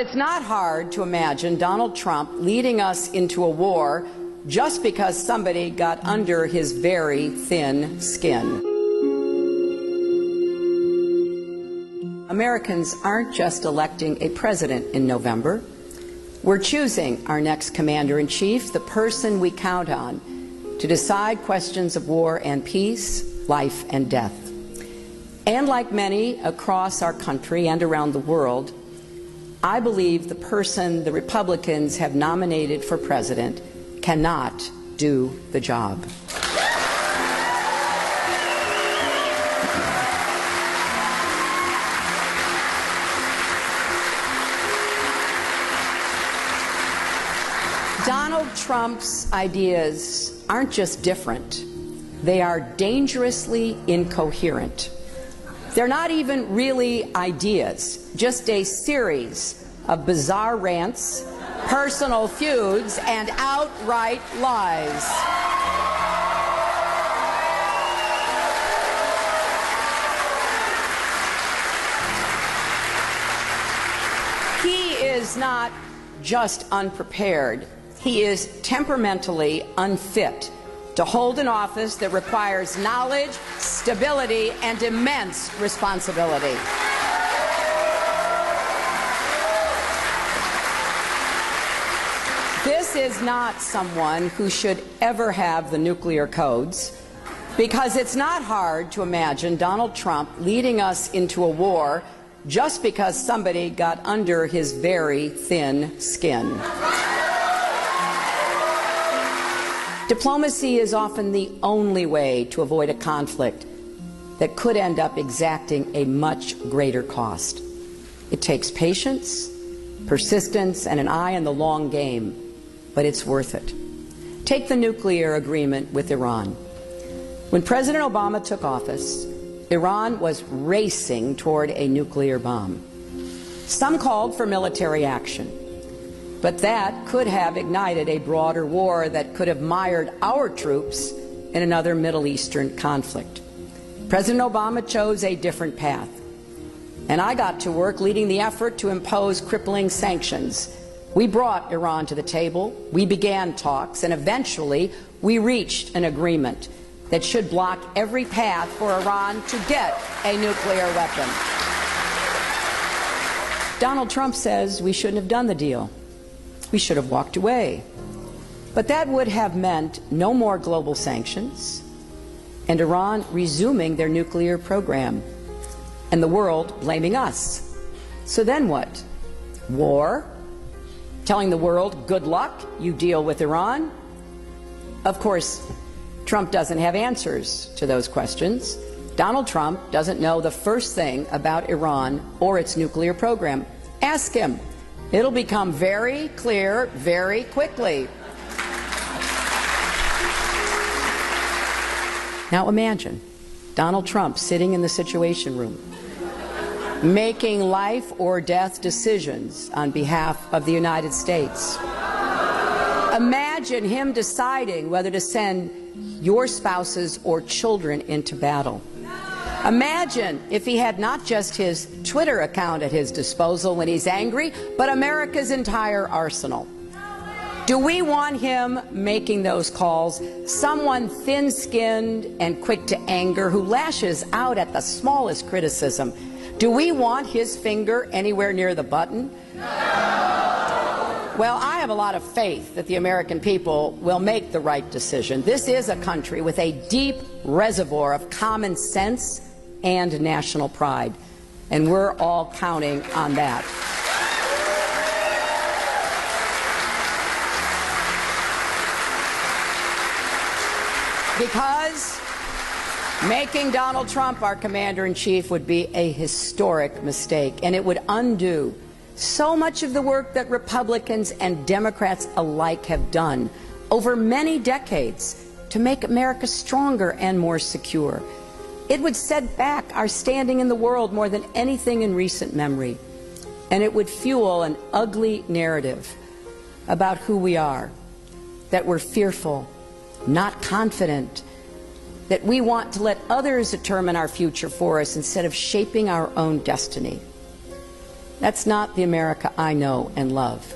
It's not hard to imagine Donald Trump leading us into a war just because somebody got under his very thin skin. Americans aren't just electing a president in November. We're choosing our next commander-in-chief, the person we count on to decide questions of war and peace, life and death. And like many across our country and around the world, I believe the person the Republicans have nominated for president cannot do the job. Donald Trump's ideas aren't just different, they are dangerously incoherent. They're not even really ideas, just a series of bizarre rants, personal feuds, and outright lies. He is not just unprepared. He is temperamentally unfit to hold an office that requires knowledge, stability, and immense responsibility. This is not someone who should ever have the nuclear codes, because it's not hard to imagine Donald Trump leading us into a war just because somebody got under his very thin skin. Diplomacy is often the only way to avoid a conflict that could end up exacting a much greater cost. It takes patience, persistence, and an eye on the long game, but it's worth it. Take the nuclear agreement with Iran. When President Obama took office, Iran was racing toward a nuclear bomb. Some called for military action. But that could have ignited a broader war that could have mired our troops in another Middle Eastern conflict. President Obama chose a different path, and I got to work leading the effort to impose crippling sanctions. We brought Iran to the table, we began talks, and eventually we reached an agreement that should block every path for Iran to get a nuclear weapon. Donald Trump says we shouldn't have done the deal. We should have walked away. But that would have meant no more global sanctions and Iran resuming their nuclear program and the world blaming us. So then what? War? Telling the world, good luck, you deal with Iran? Of course, Trump doesn't have answers to those questions. Donald Trump doesn't know the first thing about Iran or its nuclear program. Ask him. It'll become very clear very quickly. Now imagine Donald Trump sitting in the Situation Room, making life or death decisions on behalf of the United States. Imagine him deciding whether to send your spouses or children into battle. Imagine if he had not just his Twitter account at his disposal when he's angry, but America's entire arsenal. Do we want him making those calls? Someone thin-skinned and quick to anger who lashes out at the smallest criticism. Do we want his finger anywhere near the button? Well, I have a lot of faith that the American people will make the right decision. This is a country with a deep reservoir of common sense and national pride, and we're all counting on that. Because making Donald Trump our commander-in-chief would be a historic mistake, and it would undo so much of the work that Republicans and Democrats alike have done over many decades to make America stronger and more secure. It would set back our standing in the world more than anything in recent memory, and it would fuel an ugly narrative about who we are, that we're fearful, not confident, that we want to let others determine our future for us instead of shaping our own destiny. That's not the America I know and love.